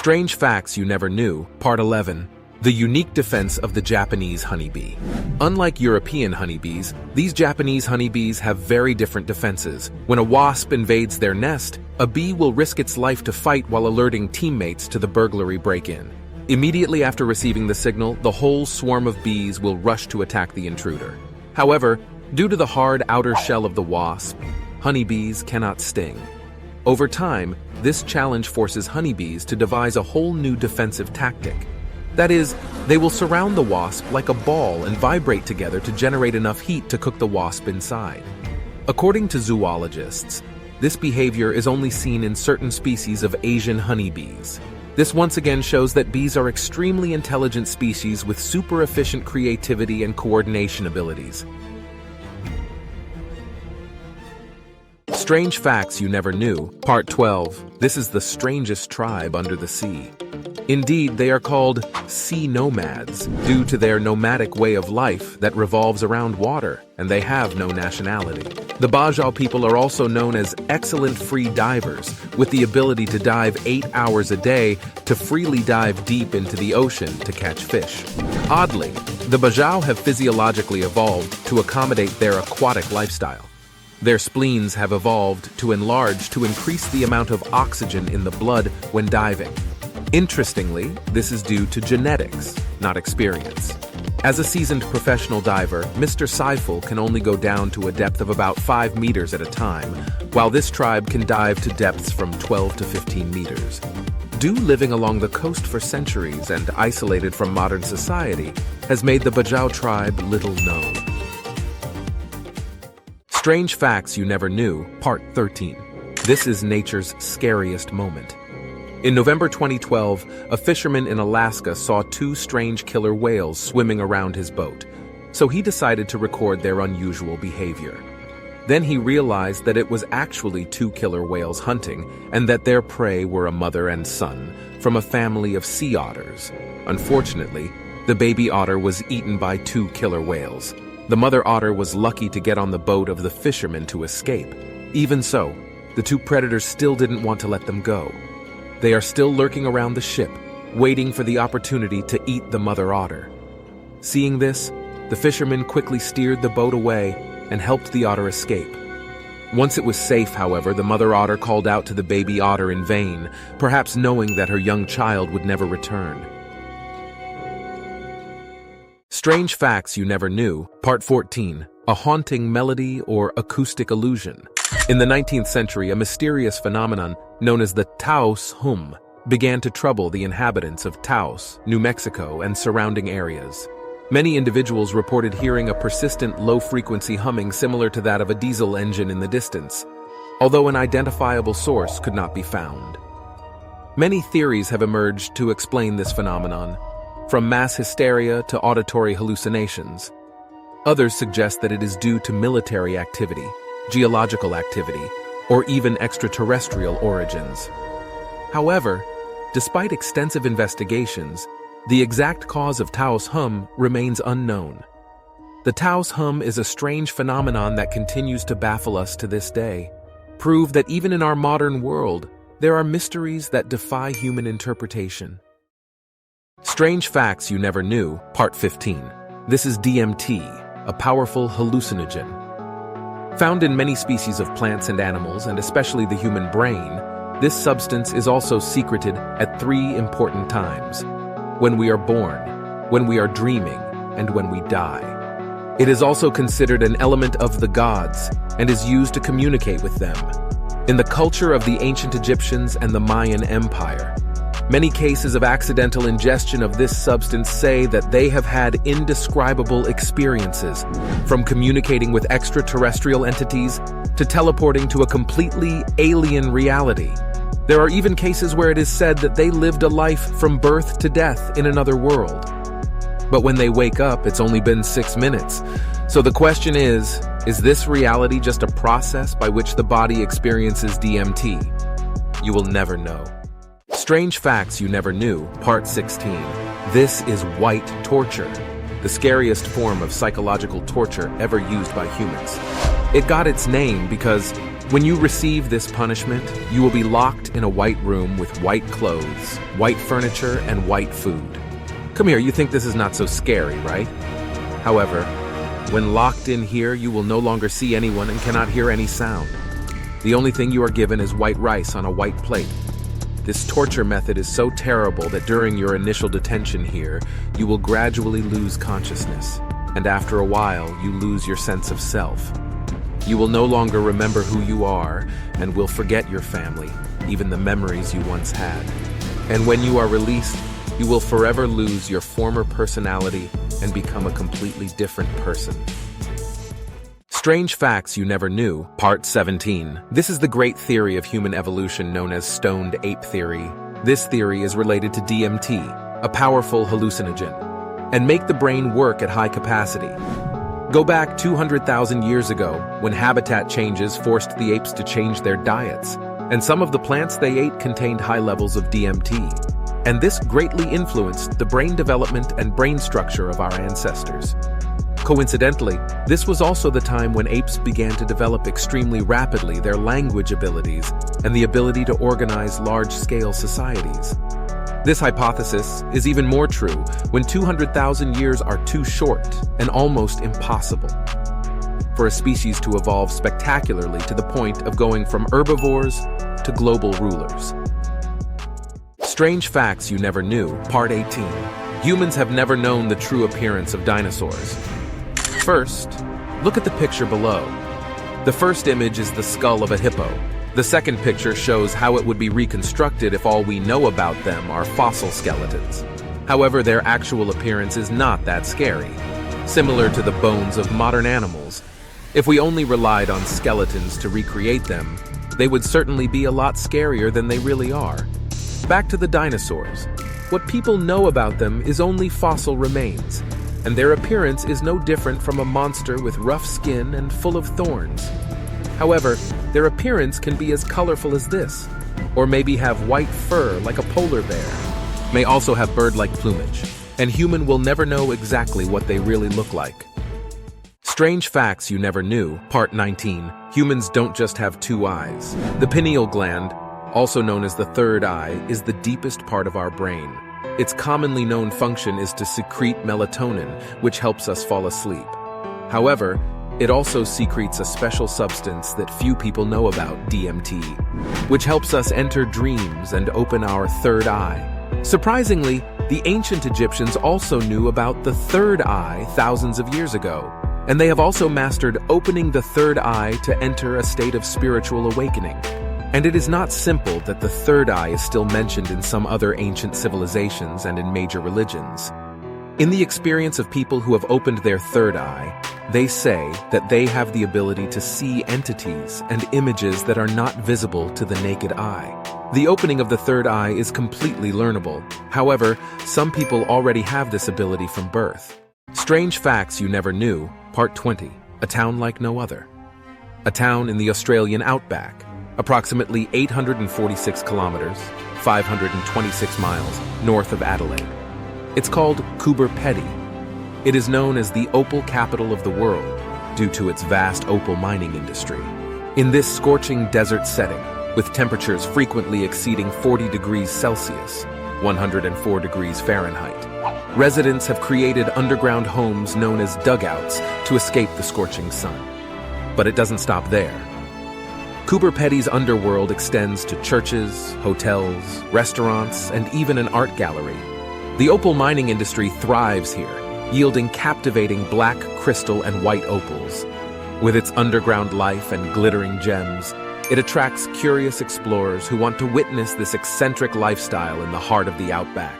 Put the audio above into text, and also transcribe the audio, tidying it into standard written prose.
Strange Facts You Never Knew, Part 11. The Unique Defense of the Japanese Honeybee. Unlike European honeybees, these Japanese honeybees have very different defenses. When a wasp invades their nest, a bee will risk its life to fight while alerting teammates to the burglary break-in. Immediately after receiving the signal, the whole swarm of bees will rush to attack the intruder. However, due to the hard outer shell of the wasp, honeybees cannot sting. Over time, this challenge forces honeybees to devise a whole new defensive tactic. That is, they will surround the wasp like a ball and vibrate together to generate enough heat to cook the wasp inside. According to zoologists, this behavior is only seen in certain species of Asian honeybees. This once again shows that bees are extremely intelligent species with super efficient creativity and coordination abilities. Strange Facts You Never Knew, Part 12. This is the strangest tribe under the sea. Indeed, they are called sea nomads due to their nomadic way of life that revolves around water, and they have no nationality. The Bajau people are also known as excellent free divers, with the ability to dive 8 hours a day to freely dive deep into the ocean to catch fish. Oddly, the Bajau have physiologically evolved to accommodate their aquatic lifestyle. Their spleens have evolved to enlarge to increase the amount of oxygen in the blood when diving. Interestingly, this is due to genetics, not experience. As a seasoned professional diver, Mr. Seifel can only go down to a depth of about 5 meters at a time, while this tribe can dive to depths from 12 to 15 meters. Due living along the coast for centuries and isolated from modern society has made the Bajau tribe little known. Strange Facts You Never Knew, Part 13. This is nature's scariest moment. In November 2012, a fisherman in Alaska saw 2 strange killer whales swimming around his boat, so he decided to record their unusual behavior. Then he realized that it was actually 2 killer whales hunting, and that their prey were a mother and son from a family of sea otters. Unfortunately, the baby otter was eaten by 2 killer whales. The mother otter was lucky to get on the boat of the fisherman to escape. Even so, the 2 predators still didn't want to let them go. They are still lurking around the ship, waiting for the opportunity to eat the mother otter. Seeing this, the fisherman quickly steered the boat away and helped the otter escape. Once it was safe, however, the mother otter called out to the baby otter in vain, perhaps knowing that her young child would never return. Strange Facts You Never Knew, Part 14. A haunting melody or acoustic illusion. In the 19th century, a mysterious phenomenon known as the Taos hum began to trouble the inhabitants of Taos, New Mexico, and surrounding areas. Many individuals reported hearing a persistent low-frequency humming similar to that of a diesel engine in the distance, although an identifiable source could not be found. Many theories have emerged to explain this phenomenon, from mass hysteria to auditory hallucinations. Others suggest that it is due to military activity, geological activity, or even extraterrestrial origins. However, despite extensive investigations, the exact cause of Taos hum remains unknown. The Taos hum is a strange phenomenon that continues to baffle us to this day, prove that even in our modern world, there are mysteries that defy human interpretation. Strange Facts You Never Knew, Part 15. This is DMT, a powerful hallucinogen. Found in many species of plants and animals, and especially the human brain, this substance is also secreted at 3 important times: when we are born, when we are dreaming, and when we die. It is also considered an element of the gods and is used to communicate with them. In the culture of the ancient Egyptians and the Mayan Empire, many cases of accidental ingestion of this substance say that they have had indescribable experiences, from communicating with extraterrestrial entities to teleporting to a completely alien reality. There are even cases where it is said that they lived a life from birth to death in another world. But when they wake up, it's only been 6 minutes. So the question is this reality just a process by which the body experiences DMT? You will never know. Strange Facts You Never Knew, Part 16. This is white torture, the scariest form of psychological torture ever used by humans. It got its name because When you receive this punishment, you will be locked in a white room with white clothes, white furniture, and white food. Come here, you think this is not so scary, right? However, when locked in here, you will no longer see anyone and cannot hear any sound. The only thing you are given is white rice on a white plate. This torture method is so terrible that during your initial detention here, you will gradually lose consciousness, and after a while, you lose your sense of self. You will no longer remember who you are and will forget your family, even the memories you once had. And when you are released, you will forever lose your former personality and become a completely different person. Strange Facts You Never Knew, Part 17. This is the great theory of human evolution known as stoned ape theory. This theory is related to DMT, a powerful hallucinogen, and make the brain work at high capacity. Go back 200,000 years ago, when habitat changes forced the apes to change their diets, and some of the plants they ate contained high levels of DMT. And this greatly influenced the brain development and brain structure of our ancestors. Coincidentally, this was also the time when apes began to develop extremely rapidly their language abilities and the ability to organize large-scale societies. This hypothesis is even more true when 200,000 years are too short and almost impossible for a species to evolve spectacularly to the point of going from herbivores to global rulers. Strange Facts You Never Knew, Part 18. Humans have never known the true appearance of dinosaurs. First, look at the picture below. The first image is the skull of a hippo. The second picture shows how it would be reconstructed if all we know about them are fossil skeletons. However, their actual appearance is not that scary. Similar to the bones of modern animals, if we only relied on skeletons to recreate them, they would certainly be a lot scarier than they really are. Back to the dinosaurs. What people know about them is only fossil remains, and their appearance is no different from a monster with rough skin and full of thorns. However, their appearance can be as colorful as this, or maybe have white fur like a polar bear, may also have bird-like plumage, and human will never know exactly what they really look like. Strange Facts You Never Knew, Part 19. Humans don't just have two eyes. The pineal gland, also known as the third eye, is the deepest part of our brain. Its commonly known function is to secrete melatonin, which helps us fall asleep. However, it also secretes a special substance that few people know about, DMT, which helps us enter dreams and open our third eye. Surprisingly, the ancient Egyptians also knew about the third eye thousands of years ago, and they have also mastered opening the third eye to enter a state of spiritual awakening. And it is not simple that the third eye is still mentioned in some other ancient civilizations and in major religions. In the experience of people who have opened their third eye, they say that they have the ability to see entities and images that are not visible to the naked eye. The opening of the third eye is completely learnable. However, some people already have this ability from birth. Strange Facts You Never Knew, Part 20. A town like no other. A town in the Australian Outback, approximately 846 kilometers, 526 miles, north of Adelaide. It's called Coober Pedy. It is known as the opal capital of the world due to its vast opal mining industry. In this scorching desert setting, with temperatures frequently exceeding 40 degrees Celsius, 104 degrees Fahrenheit, residents have created underground homes known as dugouts to escape the scorching sun. But it doesn't stop there. Coober Pedy's underworld extends to churches, hotels, restaurants, and even an art gallery. The opal mining industry thrives here, yielding captivating black, crystal, and white opals. With its underground life and glittering gems, it attracts curious explorers who want to witness this eccentric lifestyle in the heart of the Outback.